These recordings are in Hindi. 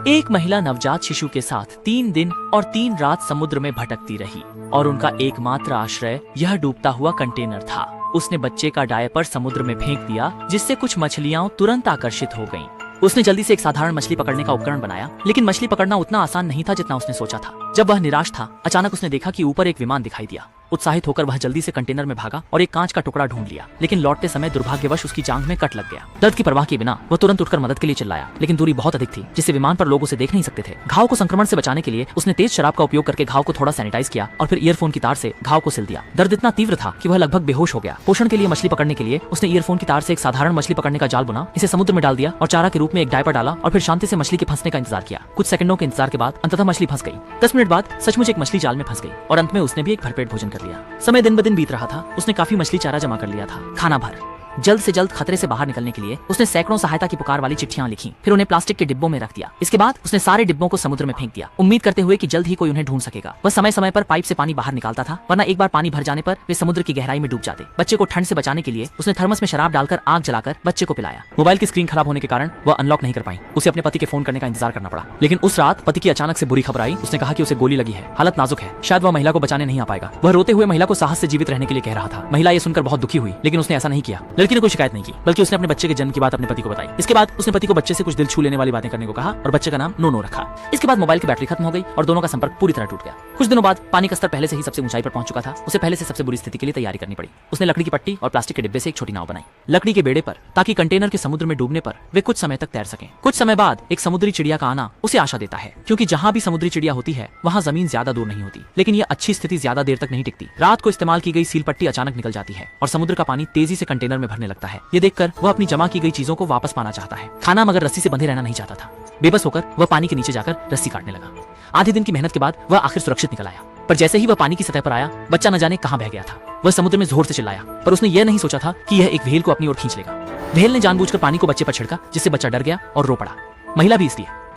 एक महिला नवजात शिशु के साथ 3 दिन और 3 रात समुद्र में भटकती रही और उनका एकमात्र आश्रय यह डूबता हुआ कंटेनर था। उसने बच्चे का डायपर समुद्र में फेंक दिया, जिससे कुछ मछलियां तुरंत आकर्षित हो गईं। उसने जल्दी से एक साधारण मछली पकड़ने का उपकरण बनाया, लेकिन मछली पकड़ना उतना आसान नहीं था जितना उसने सोचा था। जब वह निराश था, अचानक उसने देखा कि ऊपर एक विमान दिखाई दिया। उत्साहित होकर वह जल्दी से कंटेनर में भागा और एक कांच का टुकड़ा ढूंढ लिया, लेकिन लौटते समय दुर्भाग्यवश उसकी जांघ में कट लग गया। दर्द की परवाह किए बिना वह तुरंत उठकर मदद के लिए चिल्लाया, लेकिन दूरी बहुत अधिक थी, जिससे विमान पर लोग उसे देख नहीं सकते थे। घाव को संक्रमण से बचाने के लिए उसने तेज शराब का उपयोग करके घाव को थोड़ा सैनिटाइज किया और फिर ईयरफोन की तार से घाव को सिल दिया। दर्द इतना तीव्र था कि वह लगभग बेहोश हो गया। पोषण के लिए मछली पकड़ने के लिए उसने ईयरफोन की तार से एक साधारण मछली पकड़ने का जाल बुना, इसे समुद्र में डाल दिया और चारा के रूप में एक डायपर डाला और फिर शांति से मछली के फंसने का इंतजार किया। कुछ सेकंडों के इंतजार के बाद अंततः मछली फंस गई। 10 मिनट बाद सचमुच एक मछली जाल में फंस गई और अंत में उसने भी एक भरपेट भोजन कर लिया। समय दिन ब दिन बीत रहा था। उसने काफी मछली चारा जमा कर लिया था। खाना भर जल्द से जल्द खतरे से बाहर निकलने के लिए उसने सैकड़ों सहायता की पुकार वाली चिट्ठियां लिखी, फिर उन्हें प्लास्टिक के डिब्बों में रख दिया। इसके बाद उसने सारे डिब्बों को समुद्र में फेंक दिया, उम्मीद करते हुए कि जल्द ही कोई उन्हें ढूंढ सकेगा। वह समय समय पर पाइप से पानी बाहर निकालता था, वरना एक बार पानी भर जाने पर वे समुद्र की गहराई में डूब जाते। बच्चे को ठंड से बचाने के लिए उसने थर्मस में शराब डालकर आग जलाकर बच्चे को पिलाया। मोबाइल की स्क्रीन खराब होने के कारण वह अनलॉक नहीं कर पाई। उसे अपने पति के फोन करने का इंतजार करना पड़ा, लेकिन उस रात पति की अचानक से बुरी खबर आई। उसने कहा कि उसे गोली लगी है, हालत नाजुक है, शायद वह महिला को बचाने नहीं आ पाएगा। वह रोते हुए महिला को साहस से जीवित रहने के लिए कह रहा था। महिला ये सुनकर बहुत दुखी हुई, लेकिन उसने ऐसा नहीं किया। लड़की ने कोई शिकायत नहीं की, बल्कि उसने अपने बच्चे के जन्म की बात अपने पति को बताई। इसके बाद उसने पति को बच्चे से कुछ दिल छू लेने वाली बातें करने को कहा और बच्चे का नाम नोनो रखा। इसके बाद मोबाइल की बैटरी खत्म हो गई और दोनों का संपर्क पूरी तरह टूट गया। कुछ दिनों बाद पानी का स्तर पहले से ही सबसे ऊंचाई पर पहुंच चुका था। उसे पहले से सबसे बुरी स्थिति के लिए तैयारी करनी पड़ी। उसने लकड़ी की पट्टी और प्लास्टिक के डिब्बे से एक छोटी नाव बनाई, लकड़ी के बेड़े पर, ताकि कंटेनर के समुद्र में डूबने पर वे कुछ समय तक तैर सकें। कुछ समय बाद एक समुद्री चिड़िया का आना उसे आशा देता है, क्योंकि जहां भी समुद्री चिड़िया होती है वहां जमीन ज्यादा दूर नहीं होती। लेकिन यह अच्छी स्थिति ज्यादा देर तक नहीं टिकती। रात को इस्तेमाल की गई सील पट्टी अचानक निकल जाती है और समुद्र का पानी तेजी से कंटेनर में भरने लगता है। ये देखकर वह अपनी जमा की गई चीजों को वापस पाना चाहता है। खाना मगर रस्सी से बंधे रहना नहीं चाहता था। बेबस होकर वह पानी के नीचे जाकर रस्सी काटने लगा। आधे दिन की मेहनत के बाद वह आखिर सुरक्षित निकल आया, पर जैसे ही वह पानी की सतह पर आया, बच्चा न जाने कहां बह गया था। वह समुद्र में जोर से चिल्लाया, पर उसने यह नहीं सोचा था कि यह एक व्हेल को अपनी ओर खींच लेगा। व्हेल ने जानबूझकर पानी को बच्चे पर छिड़का, जिससे बच्चा डर गया और रो पड़ा। महिला भी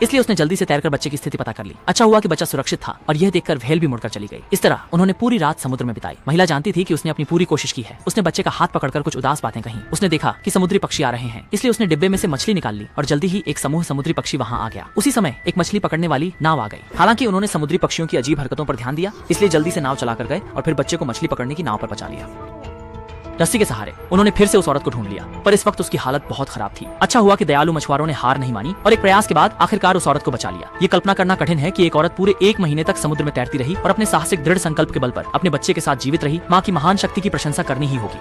इसलिए उसने जल्दी से तैरकर बच्चे की स्थिति पता कर ली। अच्छा हुआ कि बच्चा सुरक्षित था और यह देखकर व्हेल भी मुड़कर चली गई। इस तरह उन्होंने पूरी रात समुद्र में बिताई। महिला जानती थी कि उसने अपनी पूरी कोशिश की है। उसने बच्चे का हाथ पकड़कर कुछ उदास बातें कही। उसने देखा कि समुद्री पक्षी आ रहे हैं, इसलिए उसने डिब्बे में से मछली निकाल ली और जल्दी ही एक समूह समुद्री पक्षी वहां आ गया। उसी समय एक मछली पकड़ने वाली नाव आ गई। हालांकि उन्होंने समुद्री पक्षियों की अजीब हरकतों पर ध्यान दिया, इसलिए जल्दी से नाव चलाकर गए और फिर बच्चे को मछली पकड़ने की नाव पर बचा लिया। रस्सी के सहारे उन्होंने फिर से उस औरत को ढूंढ लिया, पर इस वक्त उसकी हालत बहुत खराब थी। अच्छा हुआ कि दयालु मछुआरों ने हार नहीं मानी और एक प्रयास के बाद आखिरकार उस औरत को बचा लिया। ये कल्पना करना कठिन है कि एक औरत पूरे 1 महीने तक समुद्र में तैरती रही और अपने साहसिक दृढ़ संकल्प के बल पर अपने बच्चे के साथ जीवित रही। माँ की महान शक्ति की प्रशंसा करनी ही होगी।